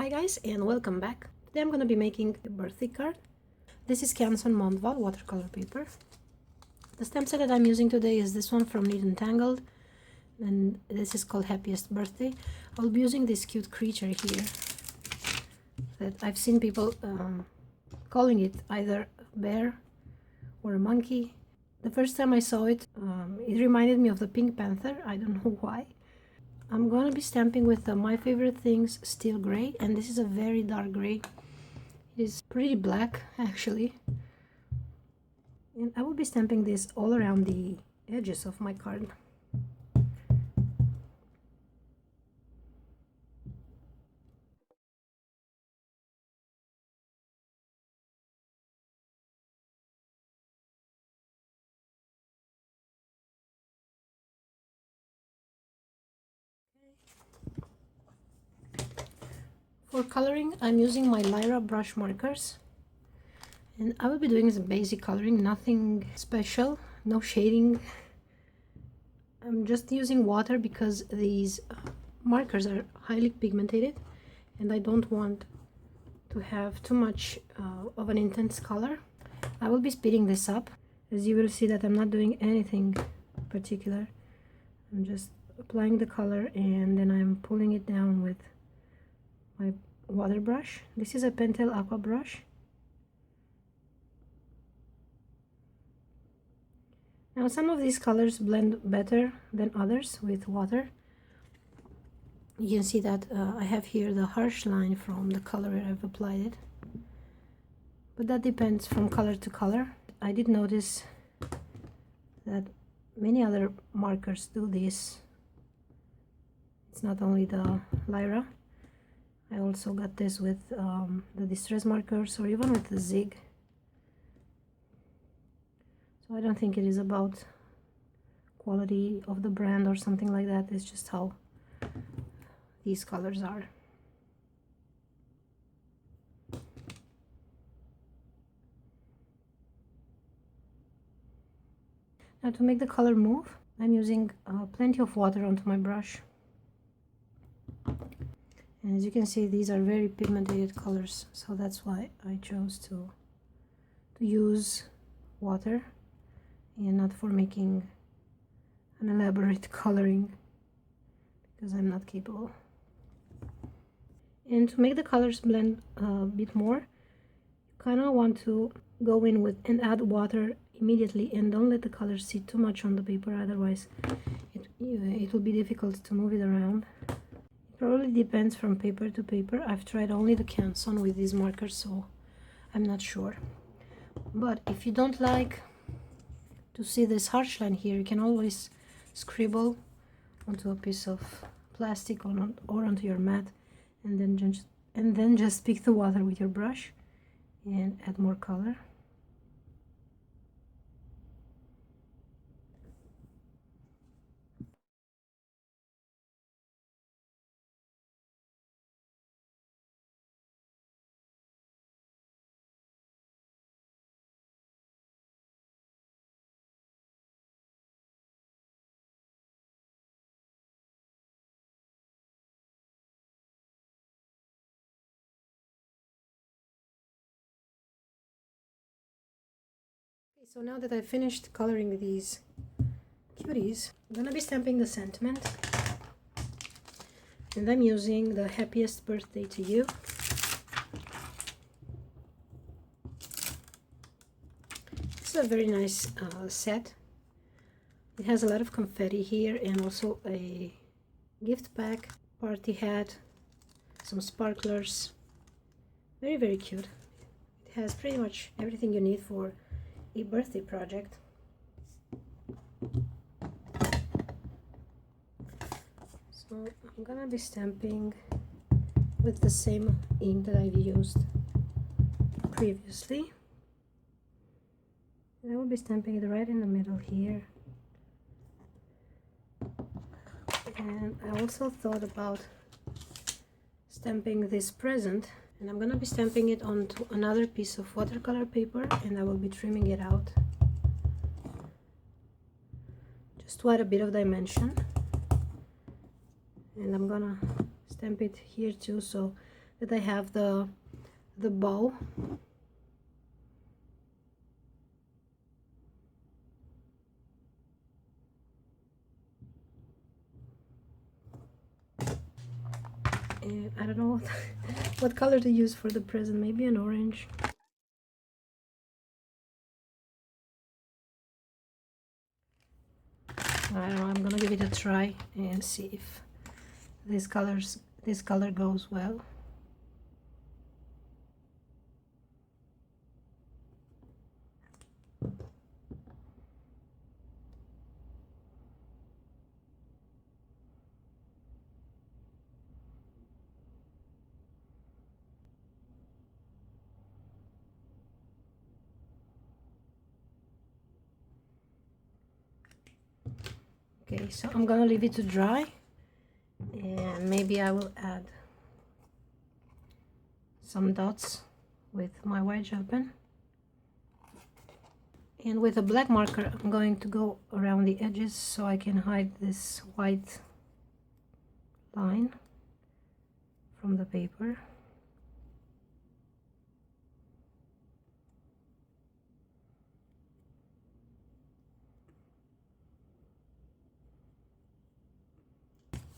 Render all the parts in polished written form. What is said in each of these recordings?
Hi guys, and welcome back. Today I'm going to be making a birthday card. This is Canson Montval watercolor paper. The stamp set that I'm using today is this one from Neat and Tangled, and this is called Happiest Birthday. I'll be using this cute creature here that I've seen people calling it either a bear or a monkey. The first time I saw it, it reminded me of the Pink Panther. I don't know why. I'm going to be stamping with My Favorite Things Steel Gray, and this is a very dark gray. It is pretty black actually, and I will be stamping this all around the edges of my card. For coloring, I'm using my Lyra brush markers, and I will be doing some basic coloring, nothing special, no shading. I'm just using water because these markers are highly pigmented and I don't want to have too much of an intense color. I will be speeding this up, as you will see that I'm not doing anything particular. I'm just applying the color and then I'm pulling it down with my water brush. This is a Pentel Aqua brush. Now some of these colors blend better than others with water. You can see that I have here the harsh line from the color I've applied it, but that depends from color to color. I did notice that many other markers do this. It's not only the Lyra. I also got this with the distress markers or even with the Zig. So I don't think it is about quality of the brand or something like that. It's just how these colors are. Now to make the color move, I'm using plenty of water onto my brush. And as you can see, these are very pigmented colors, so that's why I chose to use water and not for making an elaborate coloring, because I'm not capable. And to make the colors blend a bit more, you kind of want to go in with and add water immediately, and don't let the color sit too much on the paper, otherwise it will be difficult to move it around. It probably depends from paper to paper. I've tried only the Canson with these markers, so I'm not sure. But if you don't like to see this harsh line here, you can always scribble onto a piece of plastic or onto your mat, and then just pick the water with your brush and add more color. Okay, so now that I've finished coloring these cuties, I'm gonna be stamping the sentiment, and I'm using the Happiest Birthday to You. It's a very nice set. It has a lot of confetti here and also a gift pack, party hat, some sparklers. Very, very cute. It has pretty much everything you need for a birthday project. So I'm gonna be stamping with the same ink that I've used previously. And I will be stamping it right in the middle here. And I also thought about stamping this present, and I'm gonna be stamping it onto another piece of watercolor paper, and I will be trimming it out just to add a bit of dimension. And I'm gonna stamp it here too, so that I have the bow. And I don't know what, what color to use for the present, maybe an orange. I don't know, I'm gonna give it a try and see if this color goes well. Okay, so I'm gonna leave it to dry, and maybe I will add some dots with my white gel pen. And with a black marker, I'm going to go around the edges so I can hide this white line from the paper.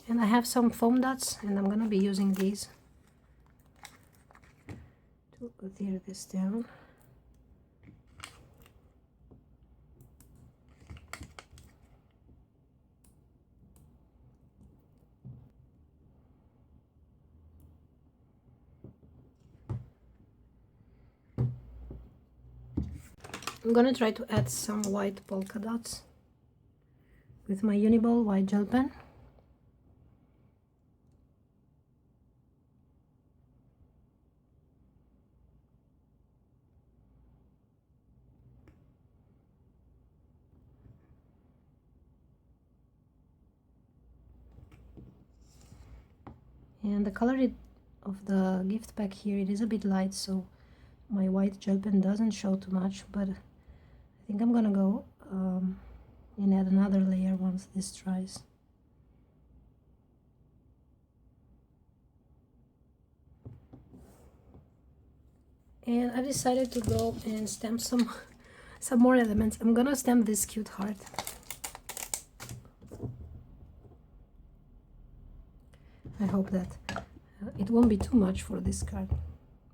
And I have some foam dots, and I'm gonna be using these to adhere this down. I'm gonna try to add some white polka dots with my Uniball white gel pen. And the color of the gift pack here, it is a bit light, so my white gel pen doesn't show too much, but I think I'm gonna go and add another layer once this dries. And I've decided to go and stamp some more elements. I'm gonna stamp this cute heart. I hope that it won't be too much for this card,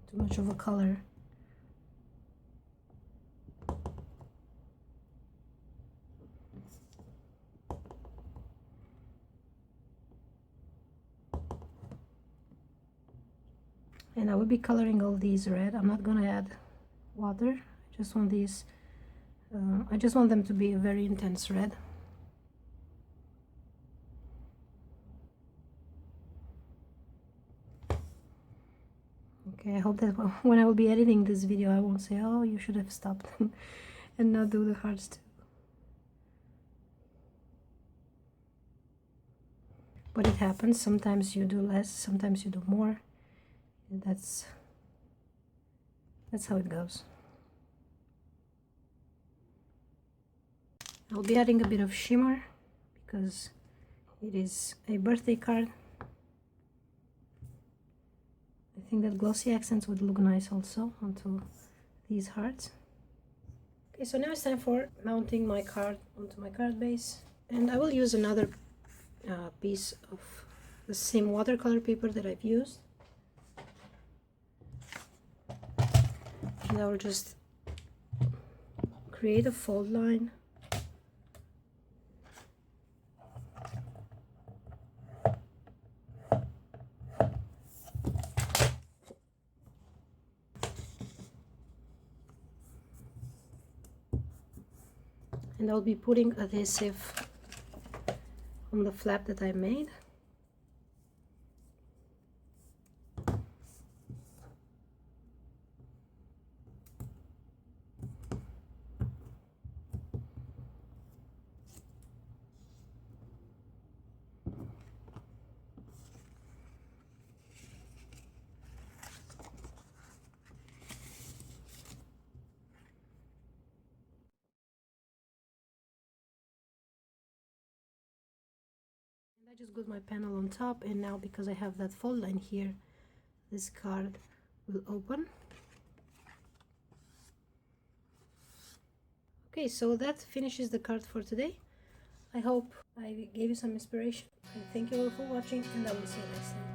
too much of a color. And I will be coloring all these red. I'm not gonna add water. I just want these, I just want them to be a very intense red. Okay, I hope that when I will be editing this video, I won't say, oh, you should have stopped and not do the hearts too. But it happens. Sometimes you do less, sometimes you do more. And that's how it goes. I'll be adding a bit of shimmer because it is a birthday card. I think that glossy accents would look nice also onto these hearts. Okay, so now it's time for mounting my card onto my card base. And I will use another piece of the same watercolor paper that I've used. And I will just create a fold line. And I'll be putting adhesive on the flap that I made. I just glued my panel on top, and now because I have that fold line here, this card will open. Okay, so that finishes the card for today. I hope I gave you some inspiration. I thank you all for watching, and I will see you next time.